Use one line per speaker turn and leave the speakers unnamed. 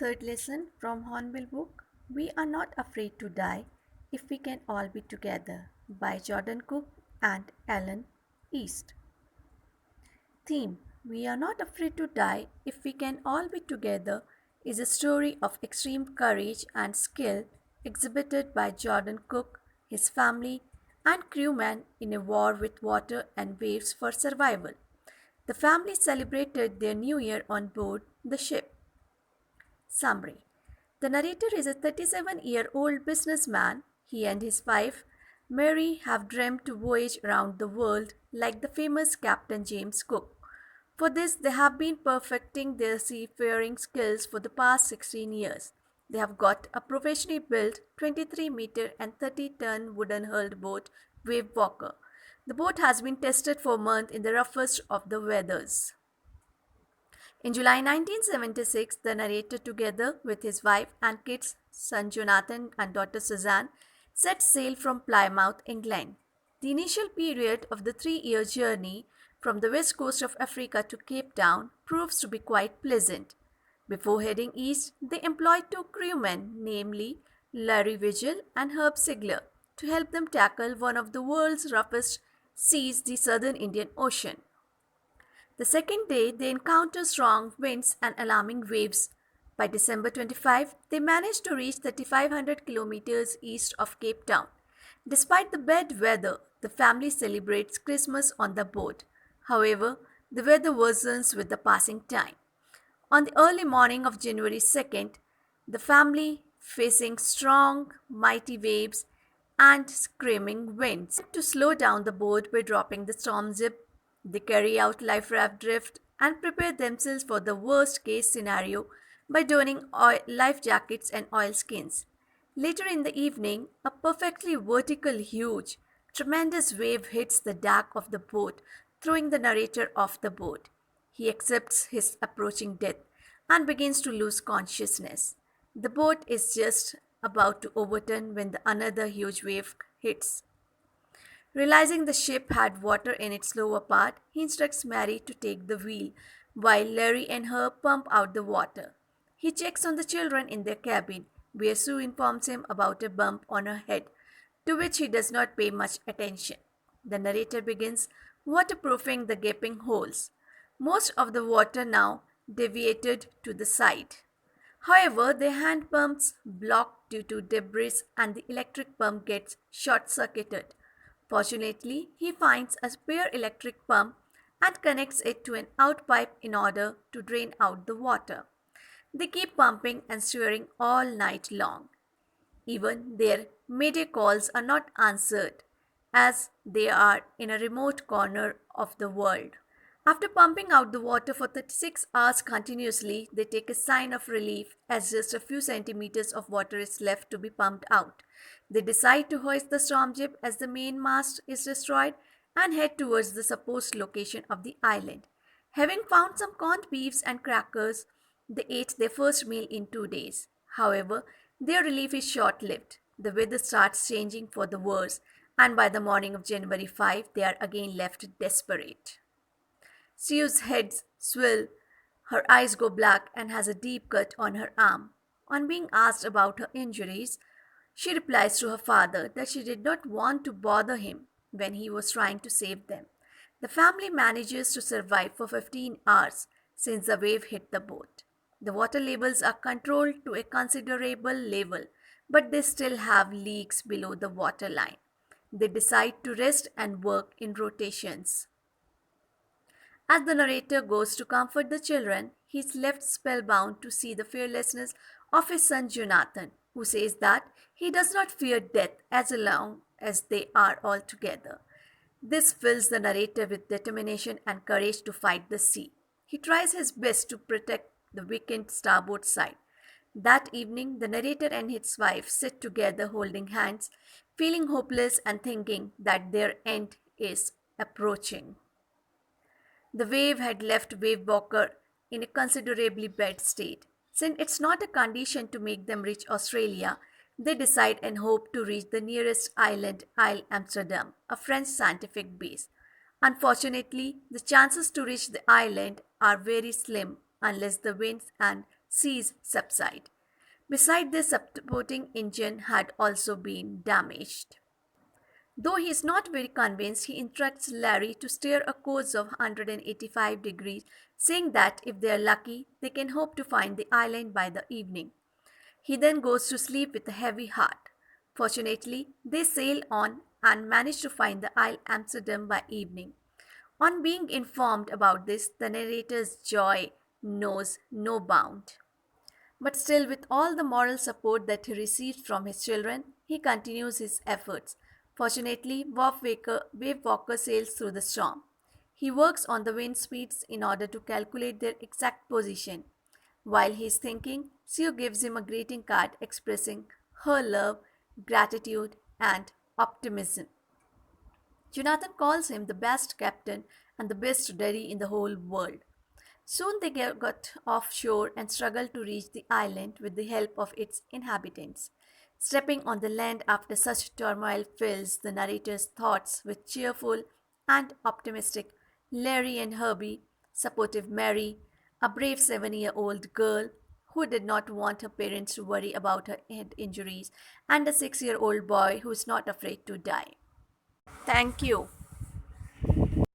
third lesson from Hornbill book, We Are Not Afraid to Die If We Can All Be Together by Jordan Cook and Alan East. Theme: We Are Not Afraid to Die If We Can All Be Together is a story of extreme courage and skill exhibited by Jordan Cook, his family, and crewmen in a war with water and waves for survival. The family celebrated their new year on board the ship. Summary: The narrator is a 37-year-old businessman. He and his wife, Mary, have dreamed to voyage around the world like the famous Captain James Cook. For this, they have been perfecting their seafaring skills for the past 16 years. They have got a professionally built 23-meter and 30-ton wooden hulled boat, Wave Walker. The boat has been tested for months in the roughest of the weathers. In July 1976, the narrator, together with his wife and kids, son Jonathan and daughter Suzanne, set sail from Plymouth, England. The initial period of the 3-year journey from the west coast of Africa to Cape Town proves to be quite pleasant. Before heading east, they employed two crewmen, namely Larry Vigil and Herb Sigler, to help them tackle one of the world's roughest seas, the southern Indian Ocean. The second day, they encounter strong winds and alarming waves. By December 25, they managed to reach 3,500 kilometers east of Cape Town. Despite the bad weather, the family celebrates Christmas on the boat. However, the weather worsens with the passing time. On the early morning of January 2nd, the family, facing strong, mighty waves and screaming winds, to slow down the boat by dropping the storm zip. They carry out life raft drift and prepare themselves for the worst case scenario by donning life jackets and oilskins. Later in the evening, a perfectly vertical, huge, tremendous wave hits the deck of the boat, throwing the narrator off the boat. He accepts his approaching death and begins to lose consciousness. The boat is just about to overturn when another huge wave hits. Realizing the ship had water in its lower part, he instructs Mary to take the wheel, while Larry and her pump out the water. He checks on the children in their cabin, where Sue informs him about a bump on her head, to which he does not pay much attention. The narrator begins waterproofing the gaping holes. Most of the water now deviated to the side. However, their hand pumps block due to debris and the electric pump gets short-circuited. Fortunately, he finds a spare electric pump and connects it to an outpipe in order to drain out the water. They keep pumping and stirring all night long. Even their mayday calls are not answered, as they are in a remote corner of the world. After pumping out the water for 36 hours continuously, they take a sign of relief as just a few centimeters of water is left to be pumped out. They decide to hoist the storm jib as the main mast is destroyed and head towards the supposed location of the island. Having found some corned beefs and crackers, they ate their first meal in 2 days. However, their relief is short-lived. The weather starts changing for the worse, and by the morning of January 5, they are again left desperate. Sue's head swells, her eyes go black, and has a deep cut on her arm. On being asked about her injuries, she replies to her father that she did not want to bother him when he was trying to save them. The family manages to survive for 15 hours since the wave hit the boat. The water levels are controlled to a considerable level, but they still have leaks below the water line. They decide to rest and work in rotations. As the narrator goes to comfort the children, he is left spellbound to see the fearlessness of his son Jonathan, who says that he does not fear death as long as they are all together. This fills the narrator with determination and courage to fight the sea. He tries his best to protect the weakened starboard side. That evening, the narrator and his wife sit together holding hands, feeling hopeless and thinking that their end is approaching. The wave had left Wave Walker in a considerably bad state. Since it's not a condition to make them reach Australia, they decide and hope to reach the nearest island, Isle Amsterdam, a French scientific base. Unfortunately, the chances to reach the island are very slim unless the winds and seas subside. Beside this, supporting engine had also been damaged. Though he is not very convinced, he instructs Larry to steer a course of 185 degrees, saying that if they are lucky, they can hope to find the island by the evening. He then goes to sleep with a heavy heart. Fortunately, they sail on and manage to find the Isle Amsterdam by evening. On being informed about this, the narrator's joy knows no bound. But still, with all the moral support that he receives from his children, he continues his efforts. Fortunately, Wave Walker sails through the storm. He works on the wind speeds in order to calculate their exact position. While he is thinking, Sue gives him a greeting card expressing her love, gratitude, and optimism. Jonathan calls him the best captain and the best daddy in the whole world. Soon they got offshore and struggled to reach the island with the help of its inhabitants. Stepping on the land after such turmoil fills the narrator's thoughts with cheerful and optimistic Larry and Herbie, supportive Mary, a brave 7-year-old girl who did not want her parents to worry about her head injuries, and a 6-year-old boy who is not afraid to die. Thank you.